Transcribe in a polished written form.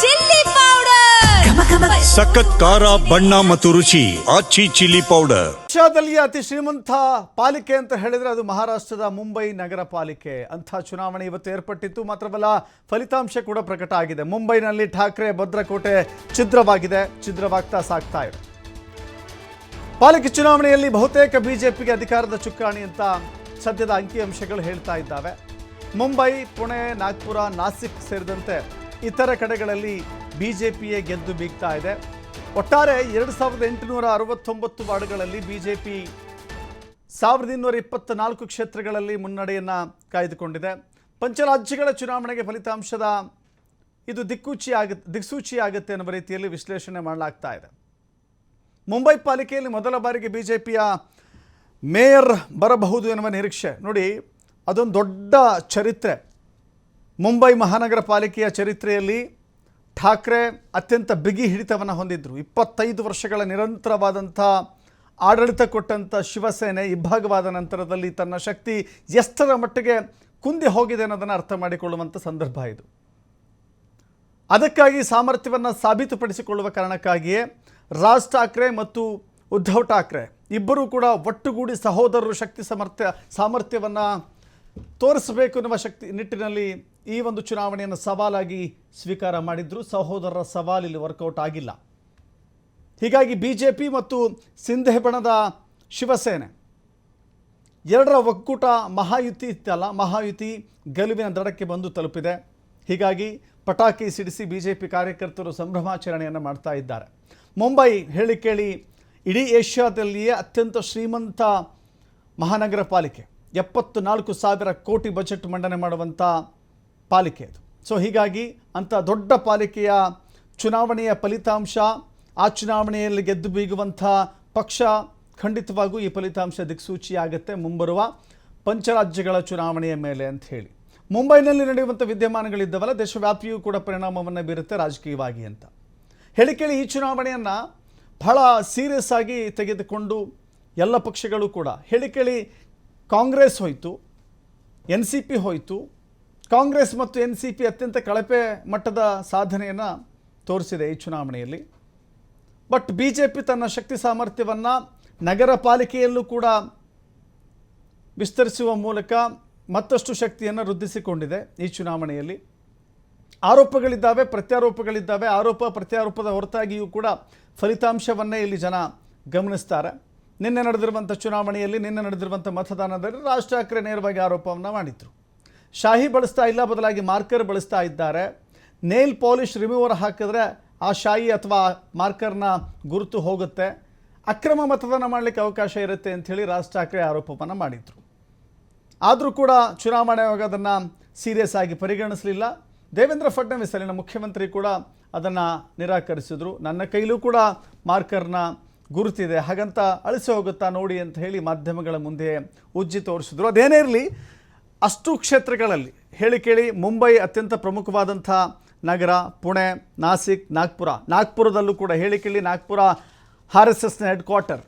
Chilli powder, ಸಖತ್ ಖಾರ ಬಣ್ಣ ಮತ್ತು ರುಚಿ ಆಚಿ ಚಿಲ್ಲಿ ಪೌಡರ್. ದೇಶದಲ್ಲಿ ಅತಿ ಶ್ರೀಮಂತ ಪಾಲಿಕೆ ಅಂತ ಹೇಳಿದ್ರೆ ಅದು ಮಹಾರಾಷ್ಟ್ರದ ಮುಂಬೈ ನಗರ ಪಾಲಿಕೆ. ಅಂಥ ಚುನಾವಣೆ ಇವತ್ತು ಏರ್ಪಟ್ಟಿತ್ತು. ಮಾತ್ರವಲ್ಲ, ಫಲಿತಾಂಶ ಕೂಡ ಪ್ರಕಟ ಆಗಿದೆ. ಮುಂಬೈನಲ್ಲಿ ಠಾಕ್ರೆ ಭದ್ರಕೋಟೆ ಛಿದ್ರವಾಗ್ತಾ ಸಾಗ್ತಾ ಇದೆ. ಪಾಲಿಕೆ ಚುನಾವಣೆಯಲ್ಲಿ ಬಹುತೇಕ ಬಿಜೆಪಿಗೆ ಅಧಿಕಾರದ ಚುಕ್ಕಾಣಿ ಅಂತ ಸದ್ಯದ ಅಂಕಿಅಂಶಗಳು ಹೇಳ್ತಾ ಇದ್ದಾವೆ. ಮುಂಬೈ, ಪುಣೆ, ನಾಗ್ಪುರ, ನಾಸಿಕ್ ಸೇರಿದಂತೆ ಇತರ ಕಡೆಗಳಲ್ಲಿ ಬಿಜೆಪಿಯೇ ಗೆದ್ದು ಬೀಗ್ತಾ ಇದೆ. ಒಟ್ಟಾರೆ 2869 ವಾರ್ಡ್ಗಳಲ್ಲಿ ಬಿಜೆಪಿ 1224 ಕ್ಷೇತ್ರಗಳಲ್ಲಿ ಮುನ್ನಡೆಯನ್ನು ಕಾಯ್ದುಕೊಂಡಿದೆ. ಪಂಚರಾಜ್ಯಗಳ ಚುನಾವಣೆಗೆ ಫಲಿತಾಂಶದ ಇದು ದಿಕ್ಸೂಚಿ ಆಗುತ್ತೆ ಅನ್ನುವ ರೀತಿಯಲ್ಲಿ ವಿಶ್ಲೇಷಣೆ ಮಾಡಲಾಗ್ತಾ ಇದೆ. ಮುಂಬೈ ಪಾಲಿಕೆಯಲ್ಲಿ ಮೊದಲ ಬಾರಿಗೆ ಬಿಜೆಪಿಯ ಮೇಯರ್ ಬರಬಹುದು ಎನ್ನುವ ನಿರೀಕ್ಷೆ. ನೋಡಿ, ಅದೊಂದು ದೊಡ್ಡ ಚರಿತ್ರೆ. ಮುಂಬೈ ಮಹಾನಗರ ಪಾಲಿಕೆಯ ಚರಿತ್ರೆಯಲ್ಲಿ ಠಾಕ್ರೆ ಅತ್ಯಂತ ಬಿಗಿ ಹಿಡಿತವನ್ನು ಹೊಂದಿದ್ದರು. 25 ವರ್ಷಗಳ ನಿರಂತರವಾದಂಥ ಆಡಳಿತ ಕೊಟ್ಟಂಥ ಶಿವಸೇನೆ ಇಬ್ಬಾಗವಾದ ನಂತರದಲ್ಲಿ ತನ್ನ ಶಕ್ತಿ ಎಷ್ಟರ ಮಟ್ಟಿಗೆ ಕುಂದಿ ಹೋಗಿದೆ ಅನ್ನೋದನ್ನು ಅರ್ಥ ಮಾಡಿಕೊಳ್ಳುವಂಥ ಸಂದರ್ಭ ಇದು. ಅದಕ್ಕಾಗಿ ಸಾಮರ್ಥ್ಯವನ್ನು ಸಾಬೀತುಪಡಿಸಿಕೊಳ್ಳುವ ಕಾರಣಕ್ಕಾಗಿಯೇ ರಾಜ್ ಠಾಕ್ರೆ ಮತ್ತು ಉದ್ಧವ್ ಠಾಕ್ರೆ ಇಬ್ಬರೂ ಕೂಡ ಒಟ್ಟುಗೂಡಿ ಸಹೋದರರು ಶಕ್ತಿ ಸಾಮರ್ಥ್ಯವನ್ನು ತೋರಿಸಬೇಕು ಎನ್ನುವ ನಿಟ್ಟಿನಲ್ಲಿ ಈ ಒಂದು ಚುನಾವಣೆಯನ್ನು ಸವಾಲಾಗಿ ಸ್ವೀಕಾರ ಮಾಡಿದ್ರು. ಸಹೋದರರ ಸವಾಲಿಲ್ಲಿ ವರ್ಕೌಟ್ ಆಗಿಲ್ಲ. ಹೀಗಾಗಿ ಬಿಜೆಪಿ ಮತ್ತು ಸಿಂಧೆ ಬಣದ ಶಿವಸೇನೆ ಎರಡರ ಒಕ್ಕೂಟ ಮಹಾಯುತಿ ಗೆಲುವಿನ ದಡಕ್ಕೆ ಬಂದು ತಲುಪಿದೆ. ಹೀಗಾಗಿ ಪಟಾಕಿ ಸಿಡಿಸಿ ಬಿಜೆಪಿ ಕಾರ್ಯಕರ್ತರು ಸಂಭ್ರಮಾಚರಣೆಯನ್ನು ಮಾಡ್ತಾ ಇದ್ದಾರೆ. ಮುಂಬೈ ಹೇಳಿ ಕೇಳಿ ಇಡೀ ಏಷ್ಯಾದಲ್ಲಿಯೇ ಅತ್ಯಂತ ಶ್ರೀಮಂತ ಮಹಾನಗರ ಪಾಲಿಕೆ. 74,000 ಕೋಟಿ ಬಜೆಟ್ ಮಂಡನೆ ಮಾಡುವಂಥ ಪಾಲಿಕೆ ಅದು. ಸೊ ಹೀಗಾಗಿ ಅಂಥ ದೊಡ್ಡ ಪಾಲಿಕೆಯ ಚುನಾವಣೆಯ ಫಲಿತಾಂಶ, ಆ ಚುನಾವಣೆಯಲ್ಲಿ ಗೆದ್ದು ಬೀಗುವಂಥ ಪಕ್ಷ ಖಂಡಿತವಾಗೂ ಈ ಫಲಿತಾಂಶ ದಿಕ್ಸೂಚಿಯಾಗುತ್ತೆ ಮುಂಬರುವ ಪಂಚರಾಜ್ಯಗಳ ಚುನಾವಣೆಯ ಮೇಲೆ ಅಂತ ಹೇಳಿ. ಮುಂಬೈನಲ್ಲಿ ನಡೆಯುವಂಥ ವಿದ್ಯಮಾನಗಳಿದ್ದವಲ್ಲ, ದೇಶವ್ಯಾಪಿಯೂ ಕೂಡ ಪರಿಣಾಮವನ್ನು ಬೀರುತ್ತೆ ರಾಜಕೀಯವಾಗಿ ಅಂತ ಹೇಳಿ ಕೇಳಿ ಈ ಚುನಾವಣೆಯನ್ನು ಬಹಳ ಸೀರಿಯಸ್ ಆಗಿ ತೆಗೆದುಕೊಂಡು ಎಲ್ಲ ಪಕ್ಷಗಳು ಕೂಡ ಹೇಳಿ ಕೇಳಿ ಕಾಂಗ್ರೆಸ್ ಹೋಯಿತು, NCP ಹೋಯಿತು. ಕಾಂಗ್ರೆಸ್ ಮತ್ತು NCP ಅತ್ಯಂತ ಕಳಪೆ ಮಟ್ಟದ ಸಾಧನೆಯನ್ನು ತೋರಿಸಿದೆ ಈ ಚುನಾವಣೆಯಲ್ಲಿ. ಬಟ್ ಬಿಜೆಪಿ ತನ್ನ ಶಕ್ತಿ ಸಾಮರ್ಥ್ಯವನ್ನು ನಗರ ಪಾಲಿಕೆಯಲ್ಲೂ ಕೂಡ ವಿಸ್ತರಿಸುವ ಮೂಲಕ ಮತ್ತಷ್ಟು ಶಕ್ತಿಯನ್ನು ವೃದ್ಧಿಸಿಕೊಂಡಿದೆ ಈ ಚುನಾವಣೆಯಲ್ಲಿ. ಆರೋಪಗಳಿದ್ದಾವೆ, ಪ್ರತ್ಯಾರೋಪಗಳಿದ್ದಾವೆ. ಆರೋಪ ಪ್ರತ್ಯಾರೋಪದ ಹೊರತಾಗಿಯೂ ಕೂಡ ಫಲಿತಾಂಶವನ್ನೇ ಇಲ್ಲಿ ಜನ ಗಮನಿಸ್ತಾರೆ. ನಿನ್ನೆ ನಡೆದಿರುವಂಥ ಮತದಾನದಲ್ಲಿ ರಾಜ್ ಠಾಕ್ರೆ ನೇರವಾಗಿ ಆರೋಪವನ್ನು ಮಾಡಿದರು. ಶಾಹಿ ಬಳಸ್ತಾ ಇಲ್ಲ, ಬದಲಾಗಿ ಮಾರ್ಕರ್ ಬಳಸ್ತಾ ಇದ್ದಾರೆ. ನೇಲ್ ಪಾಲಿಶ್ ರಿಮೂವರ್ ಹಾಕಿದ್ರೆ ಆ ಶಾಯಿ ಅಥವಾ ಮಾರ್ಕರ್ನ ಗುರುತು ಹೋಗುತ್ತೆ, ಅಕ್ರಮ ಮತದಾನ ಮಾಡಲಿಕ್ಕೆ ಅವಕಾಶ ಇರುತ್ತೆ ಅಂಥೇಳಿ ರಾಜ್ ಠಾಕ್ರೆ ಆರೋಪವನ್ನು ಮಾಡಿದರು. ಆದರೂ ಕೂಡ ಚುನಾವಣೆ ಆಯೋಗ ಅದನ್ನು ಸೀರಿಯಸ್ ಆಗಿ ಪರಿಗಣಿಸಲಿಲ್ಲ. ದೇವೇಂದ್ರ ಫಡ್ನವೀಸ್ ಅಲ್ಲಿನ ಮುಖ್ಯಮಂತ್ರಿ ಕೂಡ ಅದನ್ನು ನಿರಾಕರಿಸಿದರು. ನನ್ನ ಕೈಲೂ ಕೂಡ ಮಾರ್ಕರ್ನ ಗುರುತಿದೆ, ಹಾಗಂತ ಅಳಿಸಿ ಹೋಗುತ್ತಾ ನೋಡಿ ಅಂತ ಹೇಳಿ ಮಾಧ್ಯಮಗಳ ಮುಂದೆ ಉಜ್ಜಿ ತೋರಿಸಿದ್ರು. ಅದೇನೇ ಇರಲಿ, ಅಷ್ಟು ಕ್ಷೇತ್ರಗಳಲ್ಲಿ ಹೇಳಿ ಕೇಳಿ ಮುಂಬೈ ಅತ್ಯಂತ ಪ್ರಮುಖವಾದಂಥ ನಗರ. ಪುಣೆ, ನಾಸಿಕ್, ನಾಗ್ಪುರದಲ್ಲೂ ಕೂಡ ಹೇಳಿ ಕೇಳಿ ನಾಗ್ಪುರ RSSನ ಹೆಡ್ ಕ್ವಾರ್ಟರ್.